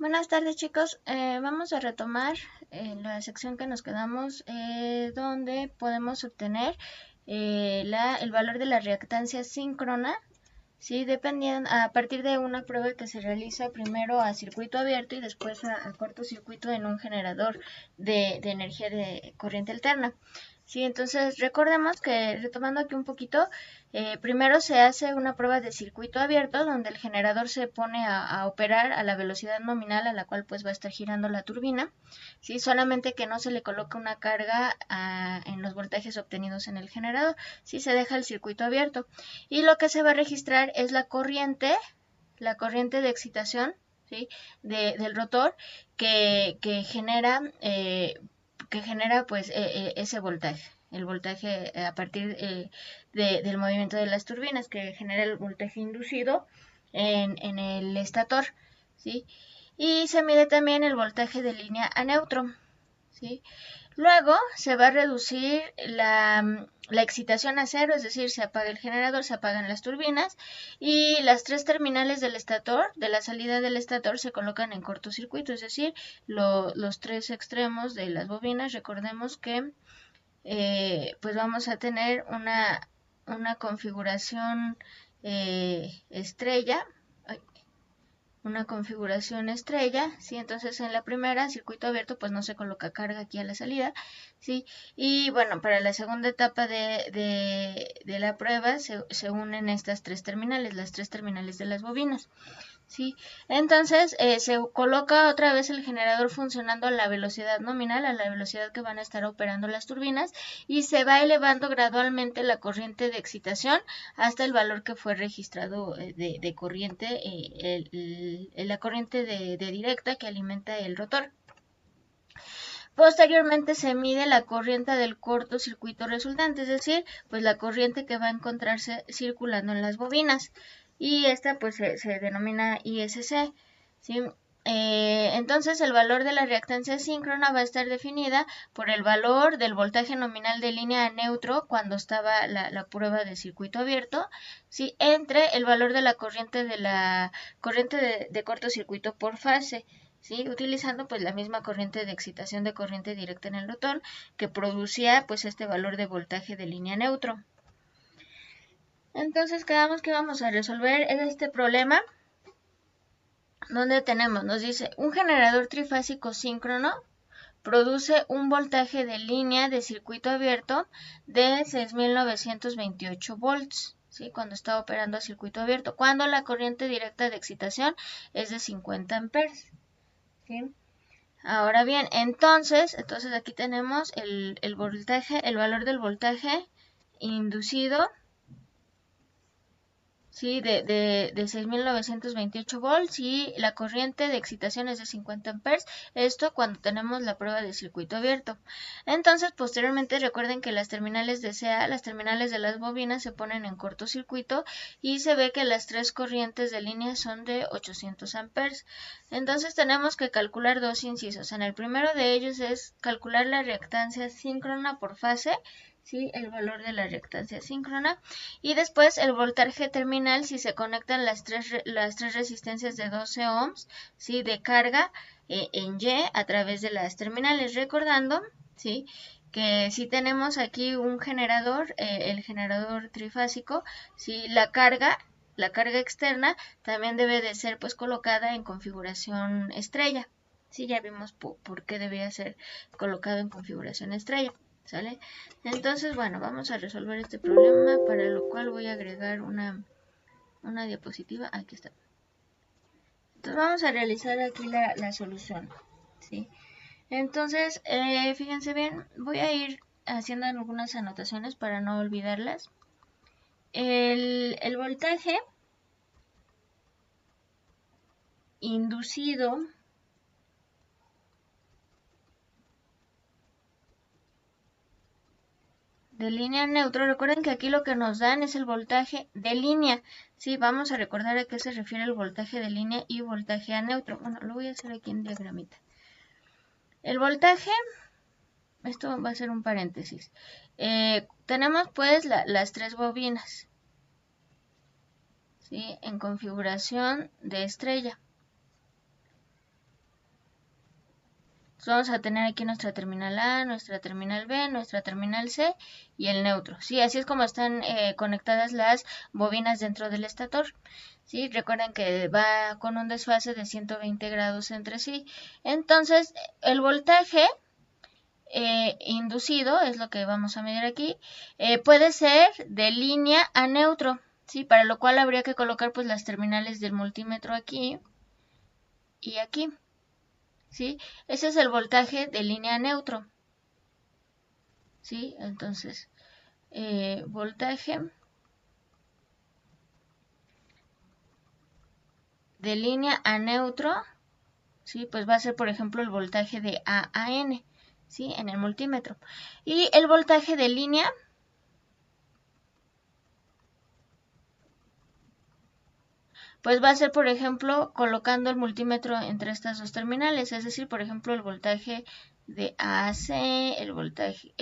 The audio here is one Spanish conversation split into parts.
Buenas tardes chicos, vamos a retomar la sección que nos quedamos donde podemos obtener el valor de la reactancia síncrona, ¿sí? Dependiendo, a partir de una prueba que se realiza primero a circuito abierto y después a cortocircuito en un generador de energía de corriente alterna. Sí, entonces recordemos que, retomando aquí un poquito, primero se hace una prueba de circuito abierto donde el generador se pone a operar a la velocidad nominal a la cual pues va a estar girando la turbina, ¿sí? Solamente que no se le coloca una carga en los voltajes obtenidos en el generador, ¿sí? Se deja el circuito abierto y lo que se va a registrar es la corriente de excitación, ¿sí? Del rotor que genera pues ese voltaje, el voltaje a partir del movimiento de las turbinas, que genera el voltaje inducido en el estator, ¿sí? Y se mide también el voltaje de línea a neutro, ¿sí? Luego se va a reducir la excitación a cero, es decir, se apaga el generador, se apagan las turbinas y las tres terminales del estator, de la salida del estator, se colocan en cortocircuito, es decir, los tres extremos de las bobinas. Recordemos que pues vamos a tener una configuración estrella, una configuración estrella, ¿sí? Entonces en la primera, circuito abierto, pues no se coloca carga aquí a la salida, ¿sí? Y bueno, para la segunda etapa de la prueba se unen estas tres terminales, las tres terminales de las bobinas. Sí, entonces se coloca otra vez el generador funcionando a la velocidad nominal, a la velocidad que van a estar operando las turbinas, y se va elevando gradualmente la corriente de excitación hasta el valor que fue registrado de corriente, la corriente de directa que alimenta el rotor. Posteriormente se mide la corriente del cortocircuito resultante, es decir, pues la corriente que va a encontrarse circulando en las bobinas. Y esta pues se denomina ISC, ¿sí? Entonces el valor de la reactancia síncrona va a estar definida por el valor del voltaje nominal de línea a neutro cuando estaba la prueba de circuito abierto, ¿sí? Entre el valor de la corriente de cortocircuito por fase, ¿sí? Utilizando pues la misma corriente de excitación de corriente directa en el rotor que producía pues este valor de voltaje de línea neutro. Entonces quedamos que vamos a resolver este problema donde nos dice un generador trifásico síncrono produce un voltaje de línea de circuito abierto de 6.928 volts, ¿sí? Cuando está operando a circuito abierto, cuando la corriente directa de excitación es de 50 amperes, ¿sí? Ahora bien, entonces aquí tenemos el voltaje, el valor del voltaje inducido, ¿sí? de 6.928 volts y la corriente de excitación es de 50 amperes, esto cuando tenemos la prueba de circuito abierto. Entonces, posteriormente recuerden que las terminales de CA, las terminales de las bobinas se ponen en cortocircuito y se ve que las tres corrientes de línea son de 800 amperes. Entonces tenemos que calcular dos incisos. En el primero de ellos es calcular la reactancia síncrona por fase, ¿sí? El valor de la reactancia síncrona y después el voltaje terminal si se conectan las tres resistencias de 12 ohms, ¿sí? De carga en Y a través de las terminales, recordando, ¿sí? Que si tenemos aquí un generador, el generador trifásico, ¿sí? La carga externa también debe de ser pues colocada en configuración estrella. Sí, ya vimos por qué debía ser colocado en configuración estrella. ¿Sale? Entonces, bueno, vamos a resolver este problema, para lo cual voy a agregar una diapositiva. Aquí está. Entonces vamos a realizar aquí la solución, ¿sí? Entonces, fíjense bien, voy a ir haciendo algunas anotaciones para no olvidarlas. El voltaje inducido de línea neutro, recuerden que aquí lo que nos dan es el voltaje de línea, ¿sí? Vamos a recordar a qué se refiere el voltaje de línea y voltaje a neutro. Bueno, lo voy a hacer aquí en diagramita. El voltaje, esto va a ser un paréntesis. Tenemos pues las tres bobinas, ¿sí? En configuración de estrella. Vamos a tener aquí nuestra terminal A, nuestra terminal B, nuestra terminal C y el neutro. Sí, así es como están conectadas las bobinas dentro del estator. Sí, recuerden que va con un desfase de 120 grados entre sí. Entonces, el voltaje inducido, es lo que vamos a medir aquí, puede ser de línea a neutro, ¿sí? Para lo cual habría que colocar pues las terminales del multímetro aquí y aquí. ¿Sí? Ese es el voltaje de línea a neutro. ¿Sí? Entonces, voltaje de línea a neutro, ¿sí? Pues va a ser, por ejemplo, el voltaje de A a N, ¿sí? En el multímetro. Y el voltaje de línea pues va a ser, por ejemplo, colocando el multímetro entre estas dos terminales, es decir, por ejemplo, el voltaje de A a C, el voltaje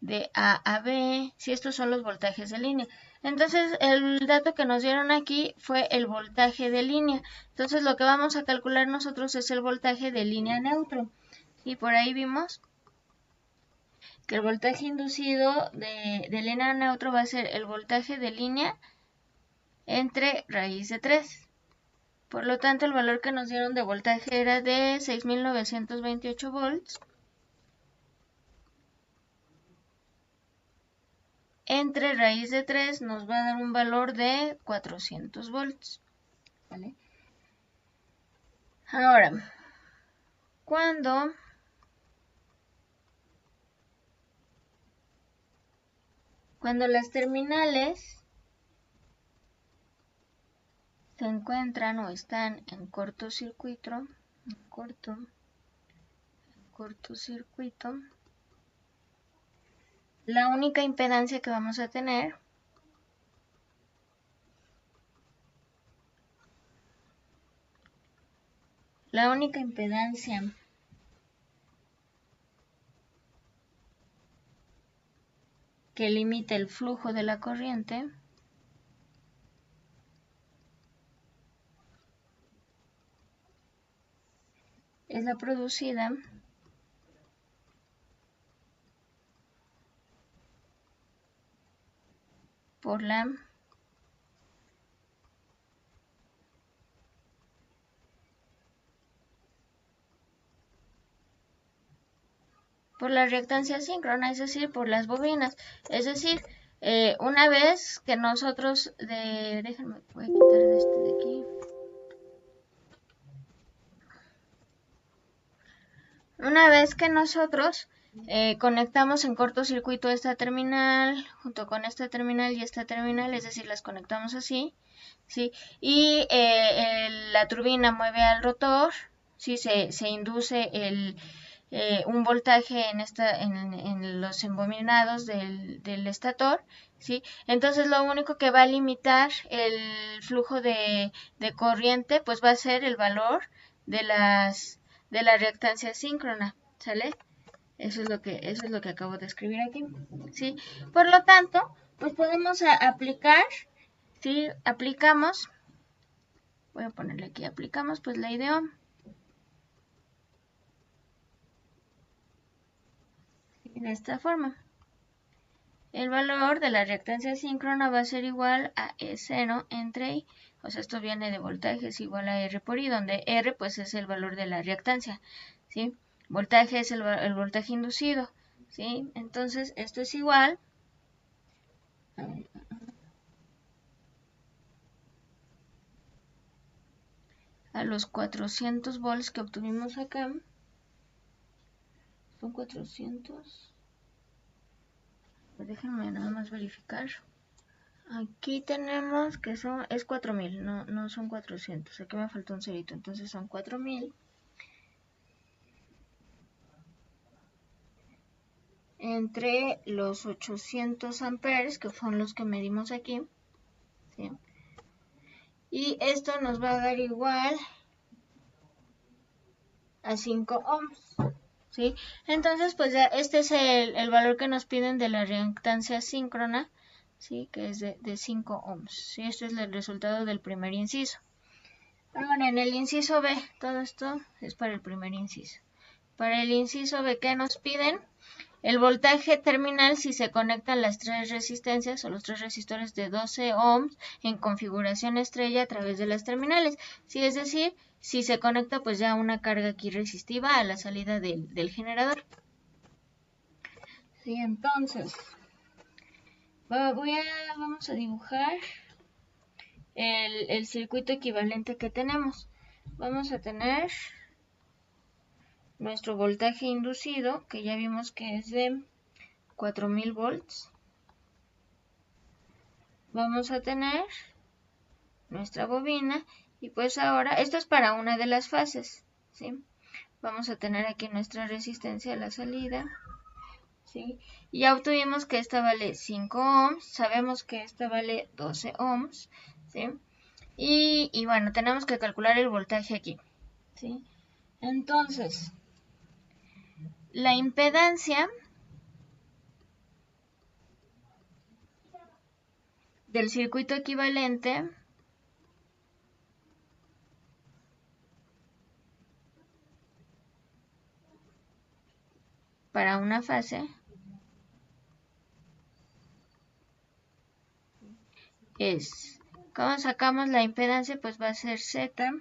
de A a B, si estos son los voltajes de línea. Entonces, el dato que nos dieron aquí fue el voltaje de línea. Entonces, lo que vamos a calcular nosotros es el voltaje de línea neutro. Y por ahí vimos que el voltaje inducido de línea neutro va a ser el voltaje de línea entre raíz de 3. Por lo tanto, el valor que nos dieron de voltaje era de 6.928 volts entre raíz de 3 nos va a dar un valor de 400 volts. ¿Vale? Ahora, cuando las terminales se encuentran o están en cortocircuito, la única impedancia que vamos a tener que limita el flujo de la corriente es la producida por la reactancia síncrona, es decir, por las bobinas. Es decir, una vez que nosotros, déjenme, voy a quitar este de aquí. Una vez que nosotros conectamos en cortocircuito esta terminal junto con esta terminal y esta terminal, es decir, las conectamos así, ¿sí? Y la turbina mueve al rotor, ¿sí? Se induce un voltaje en los embobinados del estator, ¿sí? Entonces lo único que va a limitar el flujo de corriente pues va a ser el valor de la reactancia síncrona, ¿sale? Eso es lo que acabo de escribir aquí, ¿sí? Por lo tanto, pues podemos aplicar, ¿sí? Aplicamos, voy a ponerle aquí, aplicamos pues ley de Ohm. De esta forma. El valor de la reactancia síncrona va a ser igual a E0 entre I. O sea, esto viene de voltaje, es igual a R por I, donde R pues es el valor de la reactancia, ¿sí? Voltaje es el voltaje inducido, ¿sí? Entonces, esto es igual a los 400 volts que obtuvimos acá. Son 400. Pues déjenme nada más verificar. Aquí tenemos que es 4000, no son 400. Aquí me faltó un cerito, entonces son 4000. Entre los 800 amperes, que son los que medimos aquí, ¿sí? Y esto nos va a dar igual a 5 ohms, ¿sí? Entonces, pues ya este es el valor que nos piden de la reactancia síncrona, ¿sí? Que es de 5 ohms, ¿sí? Este es el resultado del primer inciso. Ahora, en el inciso B, todo esto es para el primer inciso. Para el inciso B, ¿qué nos piden? El voltaje terminal si se conectan las tres resistencias o los tres resistores de 12 ohms en configuración estrella a través de las terminales. Sí, es decir, si se conecta pues ya una carga aquí resistiva a la salida del generador. Sí, entonces vamos a dibujar el circuito equivalente que tenemos. Vamos a tener nuestro voltaje inducido, que ya vimos que es de 4000 volts. Vamos a tener nuestra bobina y pues ahora, esto es para una de las fases, ¿sí? Vamos a tener aquí nuestra resistencia a la salida, ¿sí? Ya obtuvimos que esta vale 5 ohms, sabemos que esta vale 12 ohms, ¿sí? Y bueno, tenemos que calcular el voltaje aquí, ¿sí? Entonces, la impedancia del circuito equivalente para una fase es, ¿cómo sacamos la impedancia? Pues va a ser Z.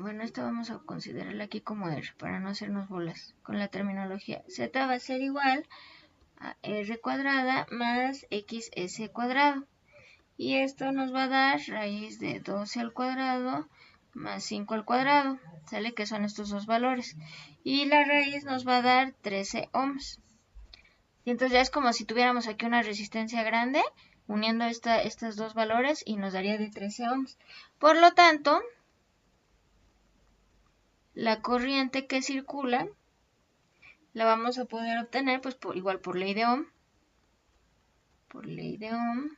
Bueno, esto vamos a considerarla aquí como R para no hacernos bolas con la terminología. Z va a ser igual a R cuadrada más XS cuadrado. Y esto nos va a dar raíz de 12 al cuadrado más 5 al cuadrado. ¿Sale? Que son estos dos valores. Y la raíz nos va a dar 13 ohms. Y entonces ya es como si tuviéramos aquí una resistencia grande uniendo estos dos valores y nos daría de 13 ohms. Por lo tanto, la corriente que circula la vamos a poder obtener pues igual por ley de Ohm. Por ley de Ohm,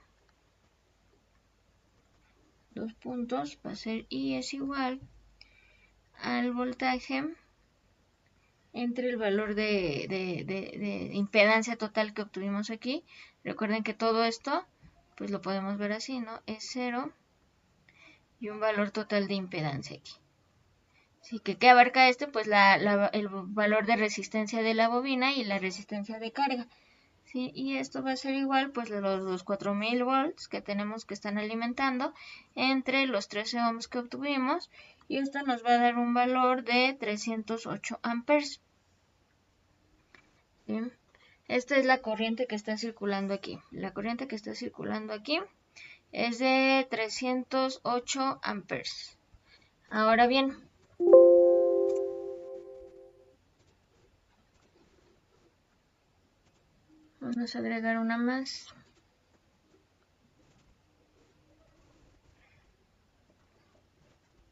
dos puntos, va a ser I es igual al voltaje entre el valor de impedancia total que obtuvimos aquí. Recuerden que todo esto pues lo podemos ver así, ¿no? Es 0 y un valor total de impedancia aquí. Así que, ¿qué abarca este? Pues el valor de resistencia de la bobina y la resistencia de carga. ¿Sí? Y esto va a ser igual, pues, los 4000 volts que tenemos que están alimentando entre los 13 ohms que obtuvimos. Y esto nos va a dar un valor de 308 amperes. ¿Sí? Esta es la corriente que está circulando aquí. La corriente que está circulando aquí es de 308 amperes. Ahora bien, vamos a agregar una más.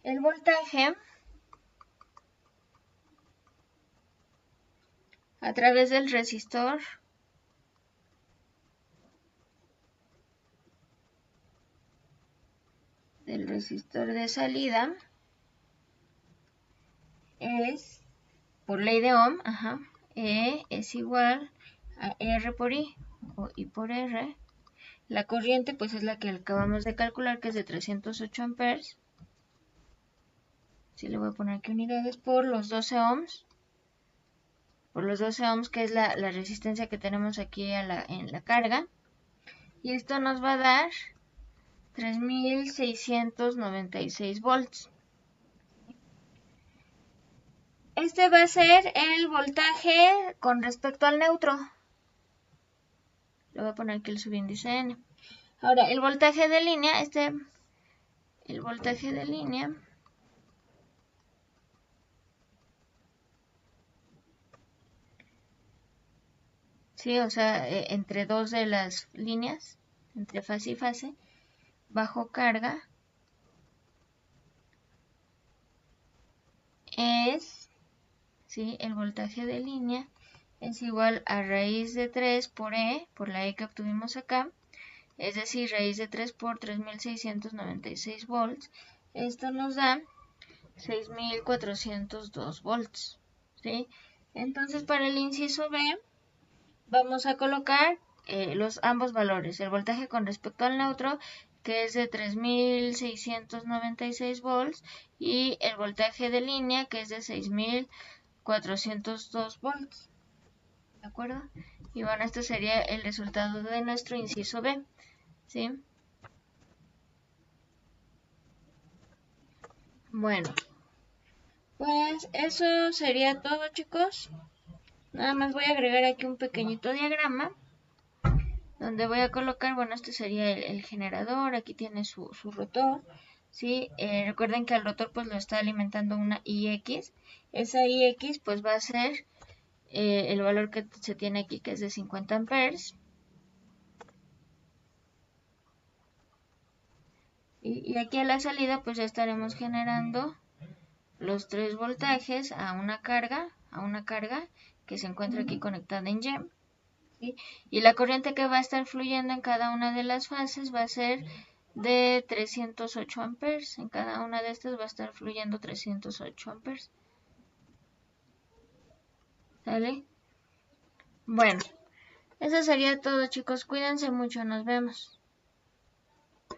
El voltaje a través del resistor de salida es, por ley de Ohm, E es igual a R por I, o I por R. La corriente pues es la que acabamos de calcular, que es de 308 amperes. Sí, le voy a poner aquí unidades por los 12 ohms. Por los 12 ohms, que es la resistencia que tenemos aquí en la carga. Y esto nos va a dar 3696 volts. Este va a ser el voltaje con respecto al neutro. Le voy a poner aquí el subíndice N. Ahora, el voltaje de línea, el voltaje de línea sí, o sea, entre dos de las líneas, entre fase y fase, bajo carga, es, sí, el voltaje de línea es igual a raíz de 3 por E, por la E que obtuvimos acá, es decir, raíz de 3 por 3696 volts. Esto nos da 6402 volts, ¿sí? Entonces, para el inciso B, vamos a colocar ambos valores, el voltaje con respecto al neutro que es de 3696 volts, y el voltaje de línea, que es de 6402 volts. ¿De acuerdo? Y bueno, este sería el resultado de nuestro inciso B, ¿sí? Bueno, pues eso sería todo, chicos. Nada más voy a agregar aquí un pequeñito diagrama donde voy a colocar, bueno, este sería el generador, aquí tiene su rotor, ¿sí? Recuerden que al rotor pues lo está alimentando una IX, esa IX pues va a ser el valor que se tiene aquí, que es de 50 amperes, y aquí a la salida pues ya estaremos generando los 3 voltajes a una carga que se encuentra aquí conectada en YEM, ¿sí? Y la corriente que va a estar fluyendo en cada una de las fases va a ser de 308 amperes. En cada una de estas va a estar fluyendo 308 amperes. ¿Sale? Bueno, eso sería todo, chicos. Cuídense mucho. Nos vemos.